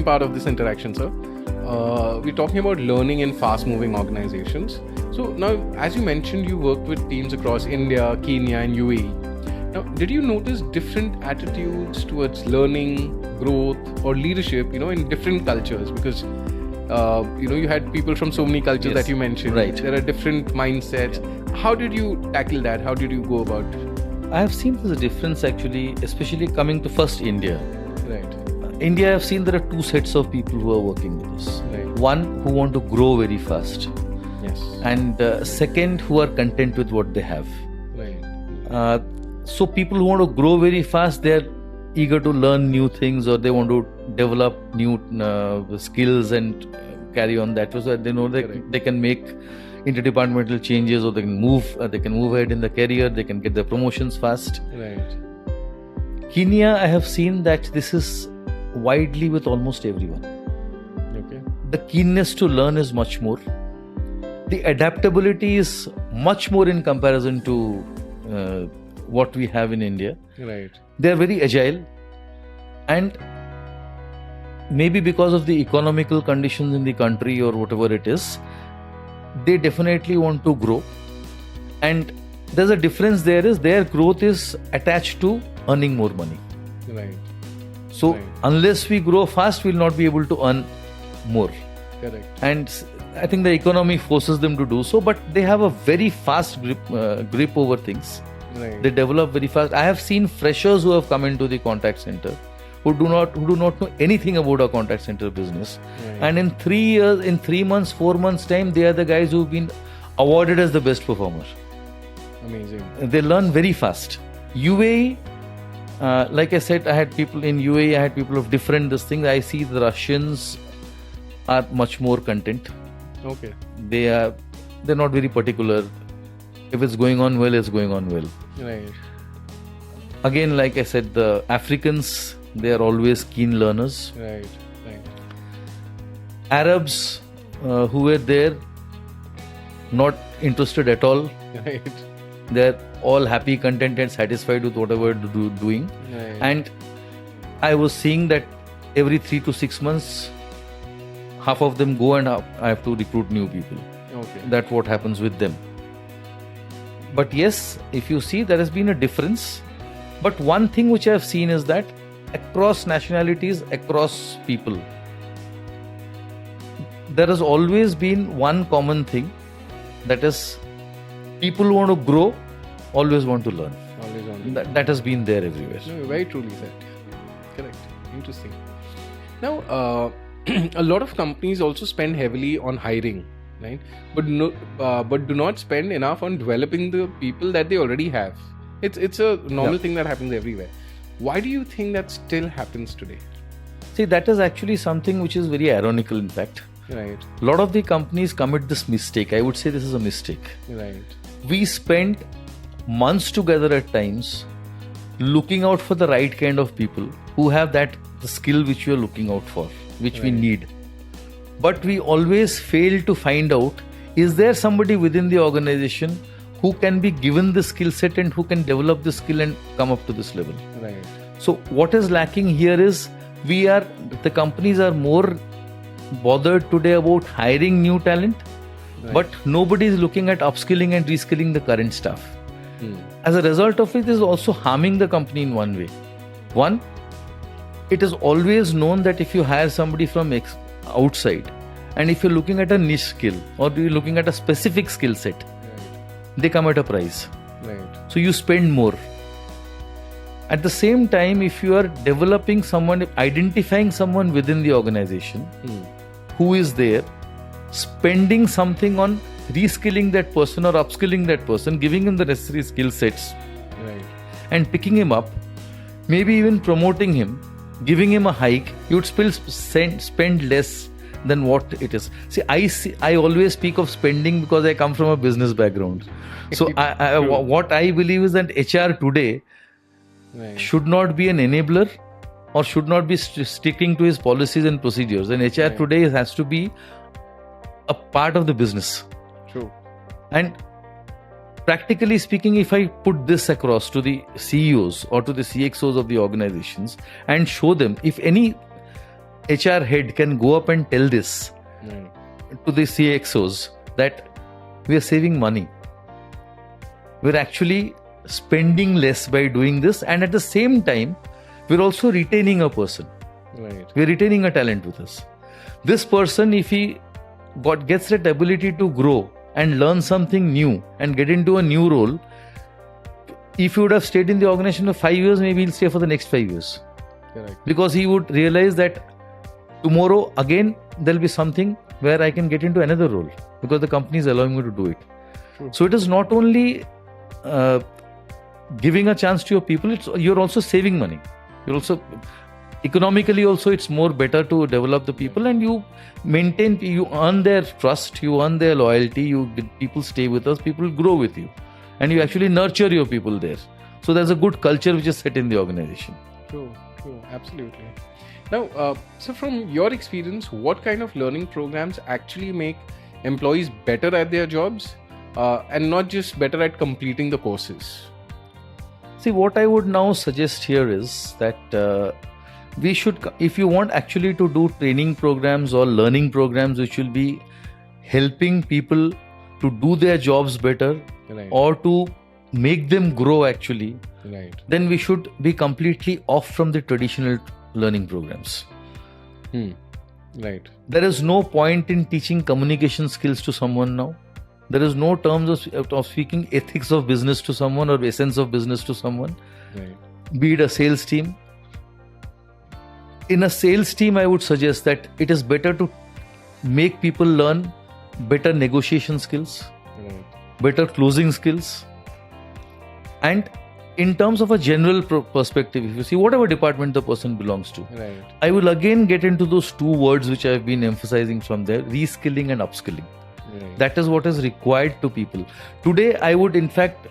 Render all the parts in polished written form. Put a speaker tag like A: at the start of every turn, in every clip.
A: second part of this interaction, sir. We're talking about learning in fast-moving organizations. So now, as you mentioned, you worked with teams across India, Kenya, and UAE. Now, did you notice different attitudes towards learning, growth, or leadership, in different cultures? Because, you had people from so many cultures that you mentioned.
B: Right.
A: There are different mindsets. How did you tackle that? How did you go about it?
B: I have seen there's a difference actually, especially coming to first India.
A: Right.
B: India, I've seen there are two sets of people who are working with us.
A: Right.
B: One who want to grow very fast.
A: Yes.
B: And second, who are content with what they have.
A: Right.
B: So people who want to grow very fast, they're eager to learn new things, or they want to develop new skills and carry on that way, so that they know that they can make interdepartmental changes, or they can move ahead in the career, they can get their promotions fast.
A: Right.
B: Kenya, I have seen that this is widely with almost everyone.
A: Okay.
B: The keenness to learn is much more. The adaptability is much more in comparison to what we have in India.
A: Right.
B: They are very agile, and maybe because of the economical conditions in the country or whatever it is, they definitely want to grow. And there's a difference there is their growth is attached to earning more money.
A: Right.
B: So
A: Right.
B: unless we grow fast, we'll not be able to earn more.
A: Correct.
B: And I think the economy forces them to do so, but they have a very fast grip over things.
A: Right.
B: They develop very fast. I have seen freshers who have come into the contact center who do not know anything about a contact center business.
A: Right.
B: And in 3 years, in 3 months, 4 months time, they are the guys who've been awarded as the best performer.
A: Amazing.
B: They learn very fast. UAE, like I said, I had people in UAE, I had people of different things. I see the Russians are much more content.
A: Okay.
B: They're not very particular. If it's going on well, it's going on well.
A: Right.
B: Again, like I said, the Africans, they are always keen learners.
A: Right. Right.
B: Arabs who were there, not interested at all.
A: Right.
B: They're all happy, content, and satisfied with whatever they're doing.
A: Right.
B: And I was seeing that every 3 to 6 months, half of them go and I have to recruit new people.
A: Okay.
B: That's what happens with them. But yes, if you see, there has been a difference. But one thing which I have seen is that across nationalities, across people, there has always been one common thing, that is, people who want to grow always want to learn.
A: Always on.
B: That has been there everywhere.
A: No, very truly said. Correct. Interesting. Now, a lot of companies also spend heavily on hiring, right? But do not spend enough on developing the people that they already have. It's a normal thing that happens everywhere. Why do you think that still happens today?
B: See, that is actually something which is very ironical, in fact.
A: Right.
B: A lot of the companies commit this mistake. I would say this is a mistake.
A: Right.
B: We spend months together at times looking out for the right kind of people who have the skill which we are looking out for, which we need. But we always fail to find out, is there somebody within the organization who can be given the skill set and who can develop the skill and come up to this level.
A: Right.
B: So what is lacking here is the companies are more bothered today about hiring new talent, but nobody is looking at upskilling and reskilling the current staff. As a result of it is also harming the company in one way. One, it is always known that if you hire somebody from outside, and if you're looking at a niche skill or you're looking at a specific skill set, they come at a price.
A: Right.
B: So you spend more. At the same time, if you are developing someone, identifying someone within the organization who is there, spending something on reskilling that person or upskilling that person, giving him the necessary skill sets, and picking him up, maybe even promoting him, giving him a hike, you would still spend less than what it is. I always speak of spending because I come from a business background. So what I believe is that HR today should not be an enabler or should not be sticking to his policies and procedures. And HR today has to be a part of the business.
A: True.
B: And practically speaking, if I put this across to the CEOs or to the CXOs of the organizations and show them, if any HR head can go up and tell this to the CXOs that we are saving money. We're actually spending less by doing this, and at the same time, we're also retaining a person.
A: Right.
B: We're retaining a talent with us. This person, if he gets that ability to grow and learn something new and get into a new role, if he would have stayed in the organization for 5 years, maybe he'll stay for the next 5 years.
A: Correct.
B: Because he would realize that tomorrow again there'll be something where I can get into another role because the company is allowing me to do it.
A: True.
B: So it is not only giving a chance to your people, you're also saving money. You're also economically also it's more better to develop the people, and you earn their trust, you earn their loyalty, people stay with us, people grow with you, and you actually nurture your people there. So there's a good culture which is set in the organization.
A: True, absolutely. Now, so from your experience, what kind of learning programs actually make employees better at their jobs and not just better at completing the courses?
B: See, what I would now suggest here is that we should, if you want actually to do training programs or learning programs which will be helping people to do their jobs better,
A: right,
B: or to make them grow actually,
A: right,
B: then we should be completely off from the traditional learning programs.
A: Right.
B: There is no point in teaching communication skills to someone now. There is no terms of speaking ethics of business to someone or essence of business to someone.
A: Right.
B: Be it a sales team. In a sales team, I would suggest that it is better to make people learn better negotiation skills,
A: Right.
B: better closing skills. And in terms of a general perspective, if you see whatever department the person belongs to,
A: Right.
B: I will again get into those two words which I have been emphasizing from there, reskilling and upskilling.
A: Right.
B: That is what is required to people. Today, I would in fact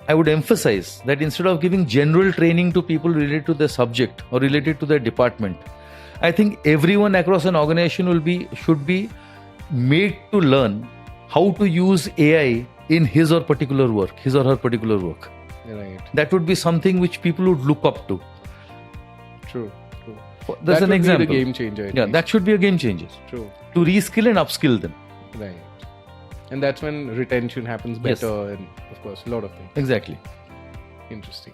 B: I would emphasize that instead of giving general training to people related to their subject or related to their department, I think everyone across an organization should be made to learn how to use AI in his or her particular work.
A: Right.
B: That would be something which people would look up to.
A: True.
B: That's an example.
A: Be the game changer.
B: Yeah, that should be a game changer.
A: True.
B: To reskill and upskill them.
A: Right. And that's when retention happens better, and of course, a lot of things.
B: Exactly.
A: Interesting.